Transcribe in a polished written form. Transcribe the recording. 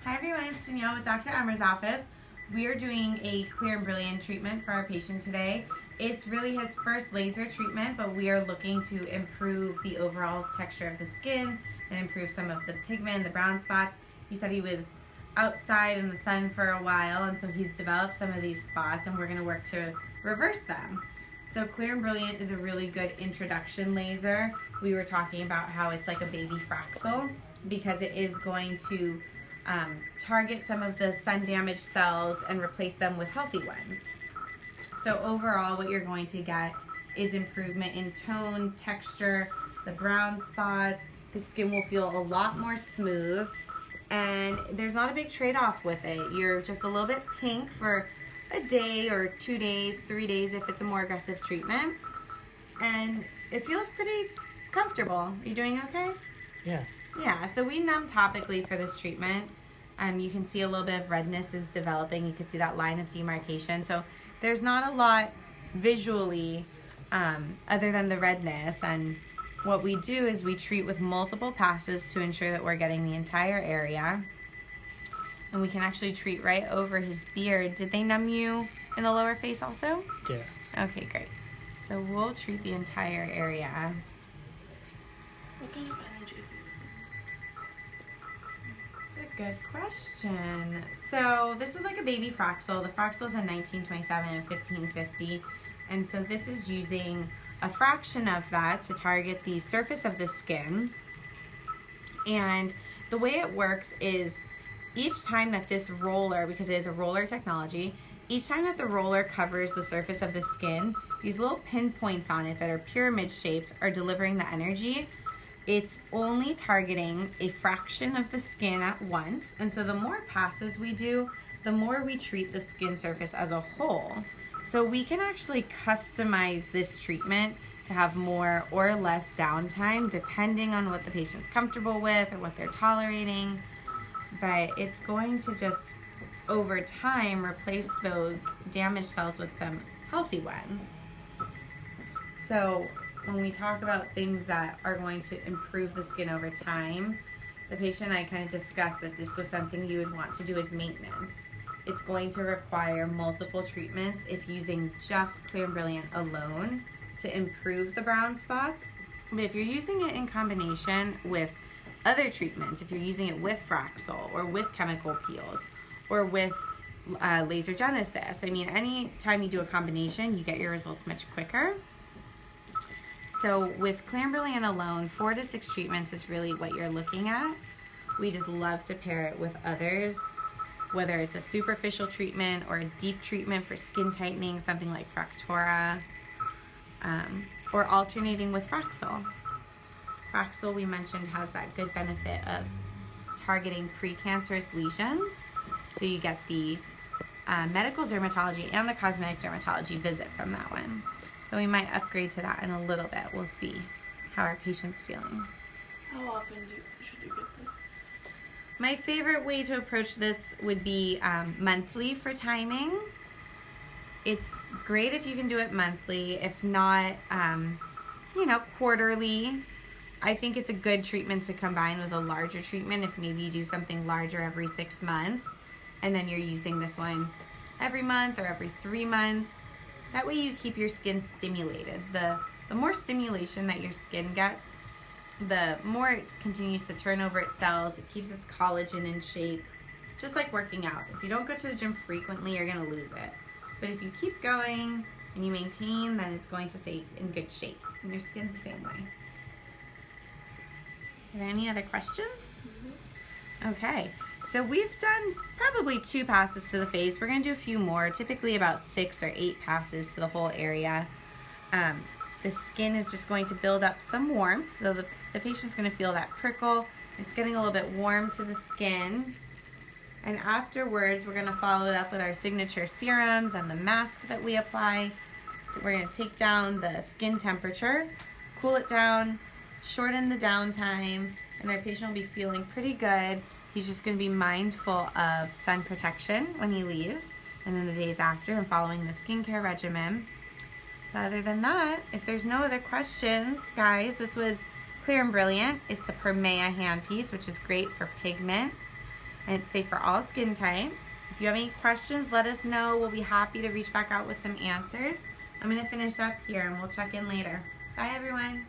Hi everyone, it's Danielle with Dr. Emer's office. We are doing a clear and brilliant treatment for our patient today. It's really his first laser treatment, but we are looking to improve the overall texture of the skin and improve some of the pigment, the brown spots. He said he was outside in the sun for a while, and so he's developed some of these spots, and we're going to work to reverse them. So Clear and Brilliant is a really good introduction laser. We were talking about how it's like a baby fractional because it is going to target some of the sun-damaged cells and replace them with healthy ones. So overall, what you're going to get is improvement in tone, texture, the brown spots. The skin will feel a lot more smooth, and there's not a big trade-off with it. You're just a little bit pink for a day or 2 days, 3 days if it's a more aggressive treatment, and it feels pretty comfortable. Are you doing okay? Yeah. Yeah, so we numb topically for this treatment. You can see a little bit of redness is developing. You can see that line of demarcation. So there's not a lot visually other than the redness. And what we do is we treat with multiple passes to ensure that we're getting the entire area. And we can actually treat right over his beard. Did they numb you in the lower face also? Yes. Okay, great. So we'll treat the entire area. What kind of energy is it That's a good question. So this is like a baby fractional. The fractional is in 1927 and 1550. And so this is using a fraction of that to target the surface of the skin. And the way it works is each time that this roller, because it is a roller technology, each time that the roller covers the surface of the skin, these little pinpoints on it that are pyramid shaped are delivering the energy. It's only targeting a fraction of the skin at once. And so the more passes we do, the more we treat the skin surface as a whole. So we can actually customize this treatment to have more or less downtime depending on what the patient's comfortable with or what they're tolerating. But it's going to just, over time, replace those damaged cells with some healthy ones. So when we talk about things that are going to improve the skin over time, the patient and I kind of discussed that this was something you would want to do as maintenance. It's going to require multiple treatments if using just Clear and Brilliant alone to improve the brown spots. But if you're using it in combination with other treatments, if you're using it with Fraxel or with chemical peels or with laser genesis, I mean, any time you do a combination, you get your results much quicker. So with Clear and Brilliant alone, 4 to 6 treatments is really what you're looking at. We just love to pair it with others, whether it's a superficial treatment or a deep treatment for skin tightening, something like Fractora, or alternating with Fraxel. Fraxel, we mentioned, has that good benefit of targeting precancerous lesions. So you get the medical dermatology and the cosmetic dermatology visit from that one. So we might upgrade to that in a little bit. We'll see how our patient's feeling. How often should you get this? My favorite way to approach this would be monthly for timing. It's great if you can do it monthly. If not, quarterly. I think it's a good treatment to combine with a larger treatment if maybe you do something larger every 6 months and then you're using this one every month or every 3 months. That way you keep your skin stimulated. The more stimulation that your skin gets, the more it continues to turn over its cells. It keeps its collagen in shape, just like working out. If you don't go to the gym frequently, you're going to lose it. But if you keep going and you maintain, then it's going to stay in good shape. And your skin's the same way. Are there any other questions? Mm-hmm. Okay, so we've done probably 2 passes to the face. We're going to do a few more, typically about 6 or 8 passes to the whole area. The skin is just going to build up some warmth, so the patient's going to feel that prickle. It's getting a little bit warm to the skin. And afterwards, we're going to follow it up with our signature serums and the mask that we apply. We're going to take down the skin temperature, cool it down, shorten the downtime, and our patient will be feeling pretty good. He's just going to be mindful of sun protection when he leaves and then the days after and following the skincare regimen. But other than that, if there's no other questions, guys, this was Clear and Brilliant. It's the Permea handpiece, which is great for pigment. And it's safe for all skin types. If you have any questions, let us know. We'll be happy to reach back out with some answers. I'm going to finish up here and we'll check in later. Bye, everyone.